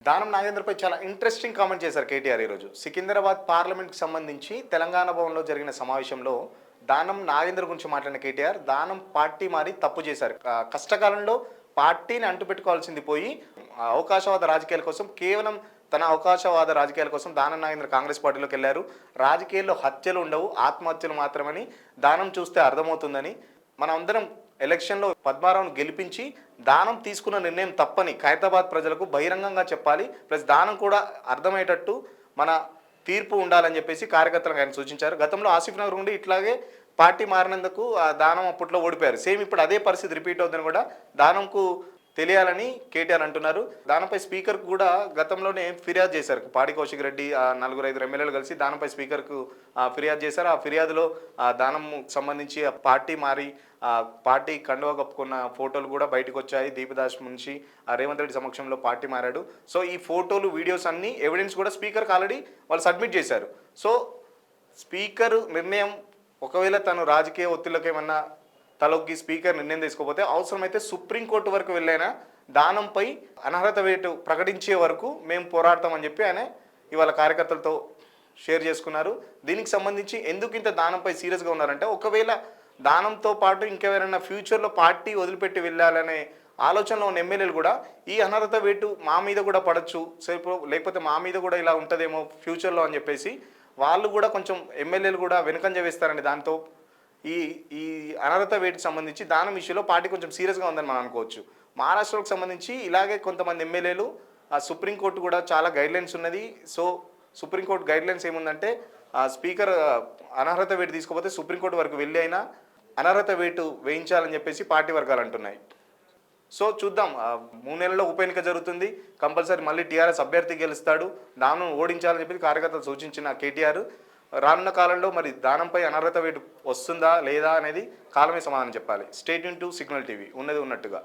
దానం నాగేంద్రపై చాలా interesting comment చేశారు కేటీఆర్ ఈరోజు. సికింద్రాబాద్ పార్లమెంట్కి సంబంధించి తెలంగాణ భవన్లో జరిగిన సమావేశంలో దానం నాగేంద్ర గురించి మాట్లాడిన కేటీఆర్, దానం పార్టీ మారి తప్పు చేశారు. కష్టకాలంలో పార్టీని అంటుపెట్టుకోవాల్సింది పోయి అవకాశవాద రాజకీయాల కోసం కేవలం తన అవకాశవాద రాజకీయాల కోసం దానం నాగేంద్ర కాంగ్రెస్ పార్టీలోకి వెళ్ళారు. రాజకీయాల్లో హత్యలు ఉండవు, ఆత్మహత్యలు మాత్రమని దానం చూస్తే అర్థమవుతుందని, మనం అందరం ఎలక్షన్లో పద్మారావును గెలిపించి దానం తీసుకున్న నిర్ణయం తప్పని ఖైరతాబాద్ ప్రజలకు బహిరంగంగా చెప్పాలి. ప్లస్ దానం కూడా అర్థమయ్యేటట్టు మన తీర్పు ఉండాలని చెప్పేసి కార్యకర్తలకు ఆయన సూచించారు. గతంలో ఆసిఫ్ నగర్ నుండి ఇట్లాగే పార్టీ మారినందుకు ఆ దానం అప్పట్లో ఓడిపోయారు. సేమ్ ఇప్పుడు అదే పరిస్థితి రిపీట్ అవుతుందని కూడా దానంకు తెలియాలని కేటీఆర్ అంటున్నారు. దానిపై స్పీకర్ కూడా గతంలోనే ఫిర్యాదు చేశారు. పాడి కౌశిక్ రెడ్డి, 4-5 ఎమ్మెల్యేలు కలిసి దానిపై స్పీకర్కు ఫిర్యాదు చేశారు. ఆ ఫిర్యాదులో దానం సంబంధించి పార్టీ మారి పార్టీ కండువా కప్పుకున్న ఫోటోలు కూడా బయటకు వచ్చాయి. దీపదాస్ నుంచి రేవంత్ రెడ్డి సమక్షంలో పార్టీ మారాడు. సో ఈ ఫోటోలు, వీడియోస్ అన్ని ఎవిడెన్స్ కూడా స్పీకర్కి ఆల్రెడీ వాళ్ళు సబ్మిట్ చేశారు. సో స్పీకర్ నిర్ణయం, ఒకవేళ తను రాజకీయ ఒత్తిళ్ళకి ఏమన్నా తలొగ్గి స్పీకర్ నిర్ణయం తీసుకోకపోతే అవసరమైతే సుప్రీంకోర్టు వరకు వెళ్ళైనా దానంపై అనర్హత వేటు ప్రకటించే వరకు మేము పోరాడతామని చెప్పి ఆయన ఇవాళ కార్యకర్తలతో షేర్ చేసుకున్నారు. దీనికి సంబంధించి ఎందుకు ఇంత దానంపై సీరియస్గా ఉన్నారంటే, ఒకవేళ దానంతో పాటు ఇంకెవరైనా ఫ్యూచర్లో పార్టీ వదిలిపెట్టి వెళ్ళాలనే ఆలోచనలో ఉన్న ఎమ్మెల్యేలు కూడా ఈ అనర్హత వేటు మా మీద కూడా పడచ్చు, లేకపోతే మా మీద కూడా ఇలా ఉంటుందేమో ఫ్యూచర్లో అని చెప్పేసి వాళ్ళు కూడా కొంచెం ఎమ్మెల్యేలు కూడా వెనుకంజ వేస్తారండి. దాంతో ఈ ఈ అనర్హత వేటుకు సంబంధించి దానం విషయంలో పార్టీ కొంచెం సీరియస్గా ఉందని మనం అనుకోవచ్చు. మహారాష్ట్రకు సంబంధించి ఇలాగే కొంతమంది ఎమ్మెల్యేలు సుప్రీంకోర్టు కూడా చాలా గైడ్లైన్స్ ఉన్నది. సో సుప్రీంకోర్టు గైడ్లైన్స్ ఏముందంటే, స్పీకర్ అనర్హత వేటు తీసుకోకపోతే సుప్రీంకోర్టు వరకు వెళ్ళి అయినా అనర్హత వేటు వేయించాలని చెప్పేసి పార్టీ వర్గాలు అంటున్నాయి. సో చూద్దాం, 3 నెలల్లో ఉప ఎన్నిక జరుగుతుంది. కంపల్సరీ మళ్ళీ టీఆర్ఎస్ అభ్యర్థి గెలుస్తాడు. దానం ఓడించాలని చెప్పి కార్యకర్తలు సూచించిన కేటీఆర్ రానున్న కాలంలో మరి దానంపై అనర్హత వేటు వస్తుందా లేదా అనేది కాలమే సమాధానం చెప్పాలి. Stay tune to signal TV, ఉన్నది ఉన్నట్టుగా.